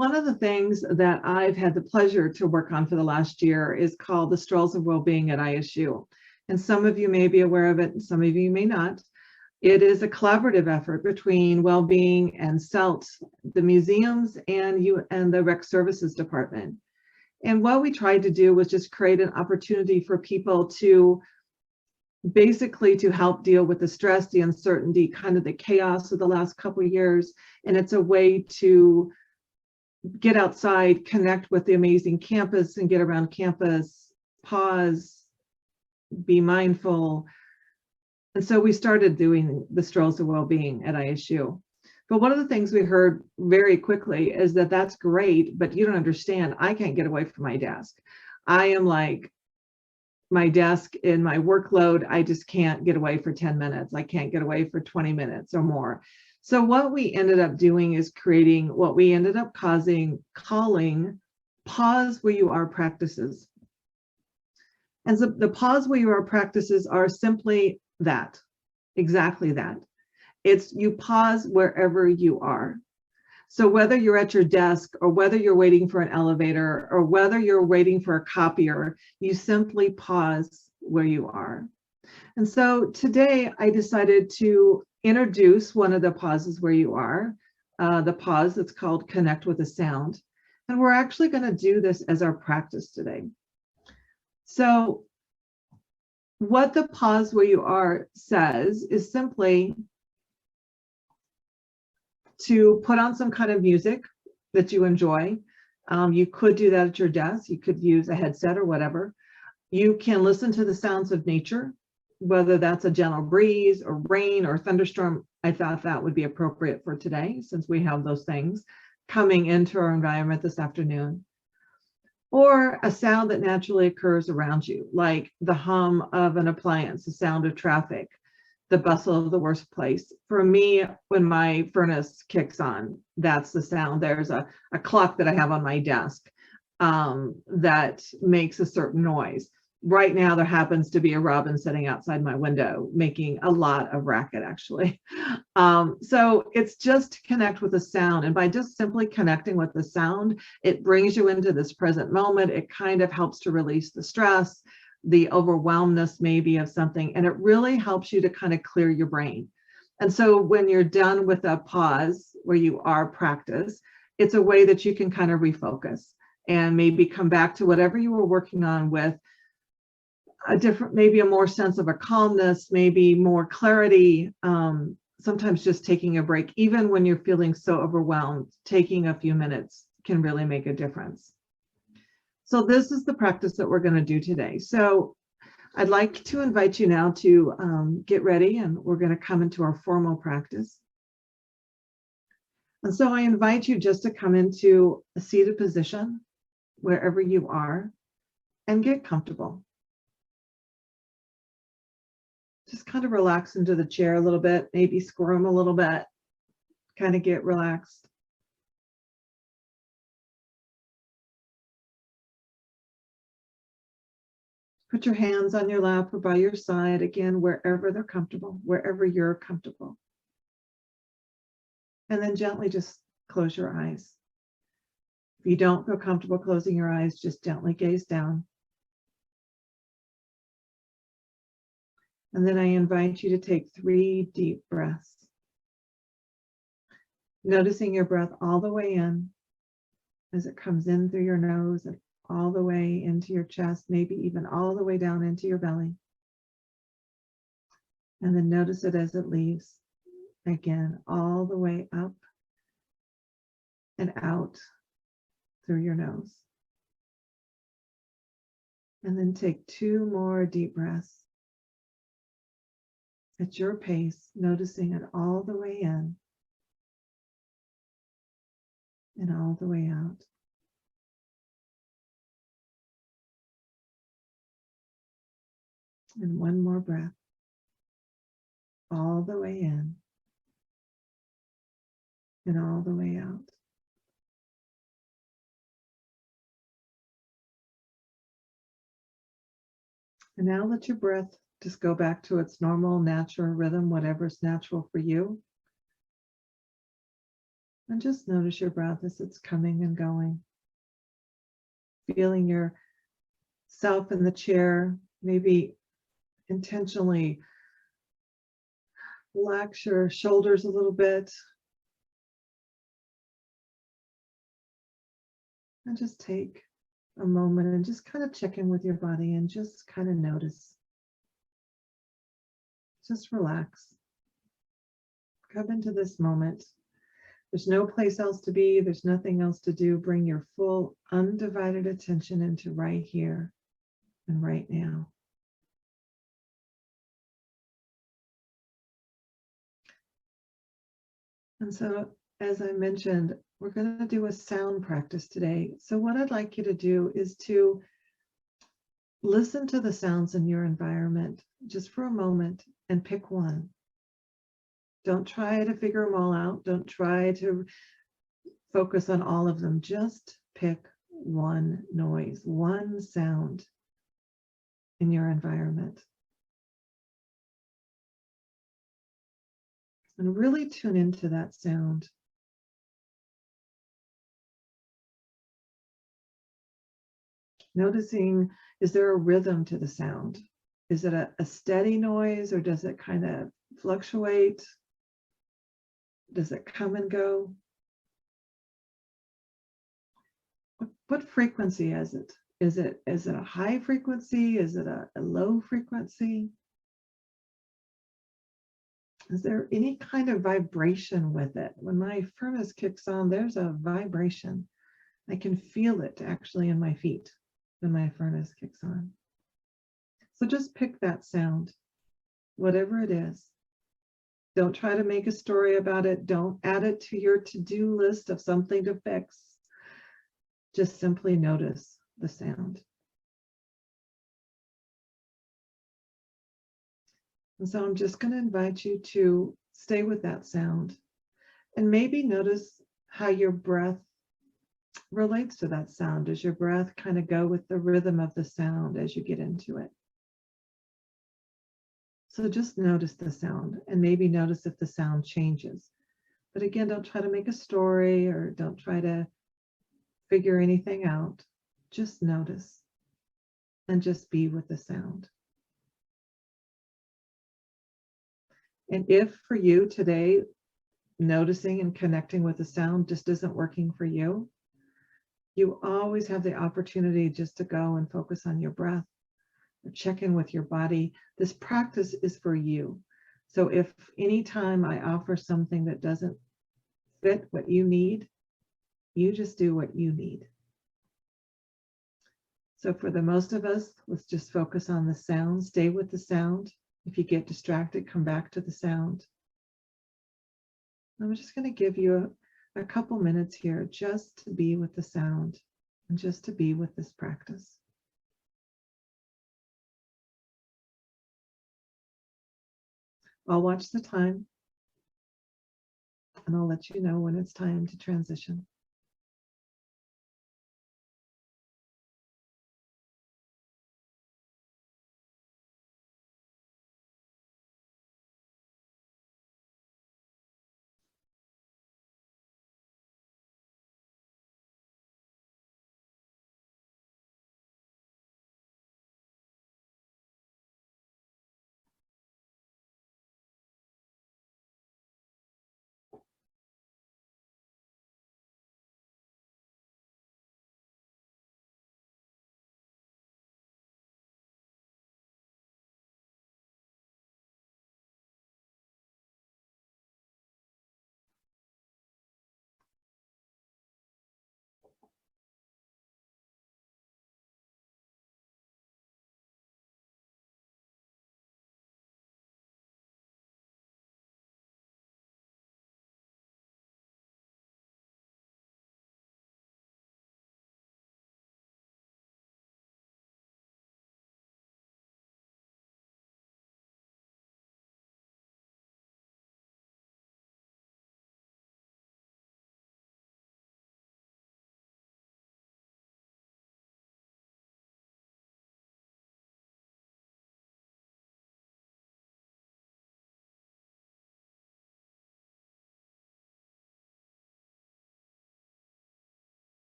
one of the things that I've had the pleasure to work on for the last year is called the Strolls of Wellbeing at ISU. And some of you may be aware of it, and some of you may not. It is a collaborative effort between Wellbeing and CELT, the museums, and the Rec Services Department. And what we tried to do was just create an opportunity for people to basically to help deal with the stress, the uncertainty, kind of the chaos of the last couple of years. And it's a way to get outside, connect with the amazing campus and get around campus, pause, be mindful. And so we started doing the Strolls of Wellbeing at ISU. But one of the things we heard very quickly is that that's great, but you don't understand. I can't get away from my desk. I am like my desk in my workload. I just can't get away for 10 minutes. I can't get away for 20 minutes or more. So what we ended up doing is creating what we ended up calling pause where you are practices. And so the pause where you are practices are simply that, exactly that. It's you pause wherever you are. So whether you're at your desk or whether you're waiting for an elevator or whether you're waiting for a copier, you simply pause where you are. And so today I decided to introduce one of the pauses where you are, the pause that's called Connect with a Sound. And we're actually going to do this as our practice today. So what the pause where you are says is simply to put on some kind of music that you enjoy. You could do that at your desk. You could use a headset or whatever. You can listen to the sounds of nature, whether that's a gentle breeze or rain or thunderstorm. I thought that would be appropriate for today since we have those things coming into our environment this afternoon. Or a sound that naturally occurs around you, like the hum of an appliance, the sound of traffic, the bustle of the workplace. For me, when my furnace kicks on, that's the sound. There's a clock that I have on my desk that makes a certain noise. Right now, there happens to be a robin sitting outside my window, making a lot of racket, actually. So it's just to connect with the sound. And by just simply connecting with the sound, it brings you into this present moment. It kind of helps to release the stress, the overwhelmness maybe of something, and it really helps you to kind of clear your brain. And so when you're done with a pause where you are practice, it's a way that you can kind of refocus and maybe come back to whatever you were working on with a different, maybe a more sense of a calmness, maybe more clarity. Sometimes just taking a break, even when you're feeling so overwhelmed, taking a few minutes can really make a difference. So this is the practice that we're going to do today. So I'd like to invite you now to get ready, and we're going to come into our formal practice. And so I invite you just to come into a seated position wherever you are and get comfortable. Just kind of relax into the chair a little bit, maybe squirm a little bit, kind of get relaxed. Put your hands on your lap or by your side, again, wherever they're comfortable, wherever you're comfortable. And then gently just close your eyes. If you don't feel comfortable closing your eyes, just gently gaze down. And then I invite you to take 3 deep breaths. Noticing your breath all the way in as it comes in through your nose and all the way into your chest, maybe even all the way down into your belly. And then notice it as it leaves. Again, all the way up and out through your nose. And then take 2 more deep breaths. At your pace, noticing it all the way in and all the way out. And 1 more breath, all the way in and all the way out. And now let your breath just go back to its normal, natural rhythm, whatever's natural for you. And just notice your breath as it's coming and going. Feeling yourself in the chair, maybe intentionally relax your shoulders a little bit. And just take a moment and just kind of check in with your body and just kind of notice. Just relax. Come into this moment. There's no place else to be. There's nothing else to do. Bring your full undivided attention into right here and right now. And so, as I mentioned, we're going to do a sound practice today. So what I'd like you to do is to listen to the sounds in your environment just for a moment and pick one. Don't try to figure them all out. Don't try to focus on all of them. Just pick one noise, one sound in your environment. And really tune into that sound. Noticing, is there a rhythm to the sound? Is it a steady noise, or does it kind of fluctuate? Does it come and go? What frequency is it? Is it a high frequency? Is it a low frequency? Is there any kind of vibration with it? When my furnace kicks on, there's a vibration. I can feel it actually in my feet when my furnace kicks on. So just pick that sound, whatever it is. Don't try to make a story about it. Don't add it to your to-do list of something to fix. Just simply notice the sound. And so I'm just going to invite you to stay with that sound and maybe notice how your breath relates to that sound. Does your breath kind of go with the rhythm of the sound as you get into it? So just notice the sound and maybe notice if the sound changes. But again, don't try to make a story or don't try to figure anything out. Just notice and just be with the sound. And if for you today, noticing and connecting with the sound just isn't working for you, you always have the opportunity just to go and focus on your breath or check in with your body. This practice is for you. So if anytime I offer something that doesn't fit what you need, you just do what you need. So for the most of us, let's just focus on the sound, stay with the sound. If you get distracted, come back to the sound. I'm just going to give you a couple minutes here just to be with the sound and just to be with this practice. I'll watch the time and I'll let you know when it's time to transition.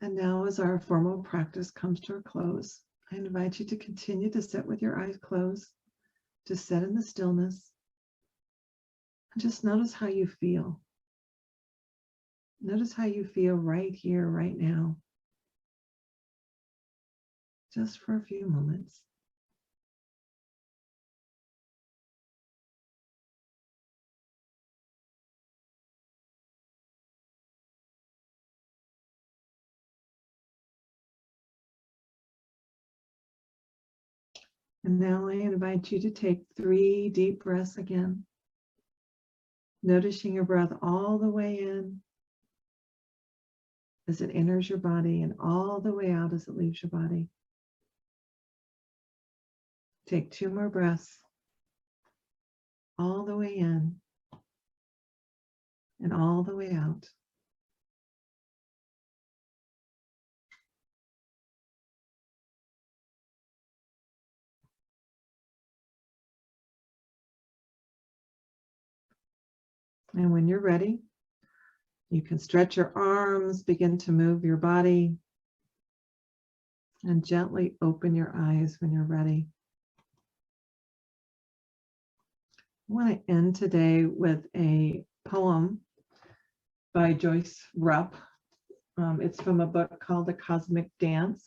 And now, as our formal practice comes to a close, I invite you to continue to sit with your eyes closed, to sit in the stillness, and just notice how you feel. Notice how you feel right here, right now, just for a few moments. And now I invite you to take 3 deep breaths again, noticing your breath all the way in as it enters your body and all the way out as it leaves your body. Take 2 more breaths, all the way in and all the way out. And when you're ready, you can stretch your arms, begin to move your body, and gently open your eyes when you're ready. I want to end today with a poem by Joyce Rupp. It's from a book called The Cosmic Dance,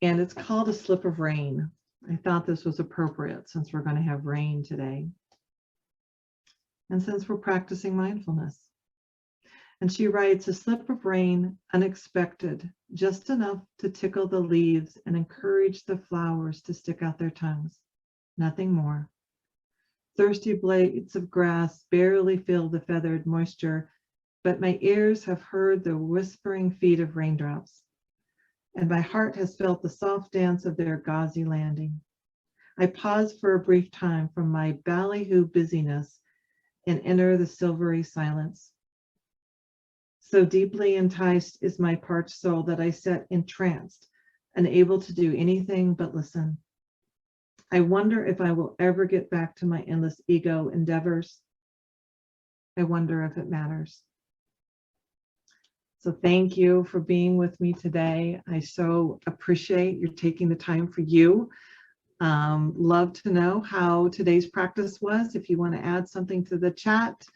and it's called A Slip of Rain. I thought this was appropriate since we're going to have rain today, and since we're practicing mindfulness. And she writes, a slip of rain, unexpected, just enough to tickle the leaves and encourage the flowers to stick out their tongues. Nothing more. Thirsty blades of grass barely feel the feathered moisture, but my ears have heard the whispering feet of raindrops, and my heart has felt the soft dance of their gauzy landing. I pause for a brief time from my ballyhoo busyness and enter the silvery silence. So deeply enticed is my parched soul that I sit entranced, unable to do anything but listen. I wonder if I will ever get back to my endless ego endeavors. I wonder if it matters. So thank you for being with me today. I so appreciate you taking the time for you. Love to know how today's practice was. If you want to add something to the chat,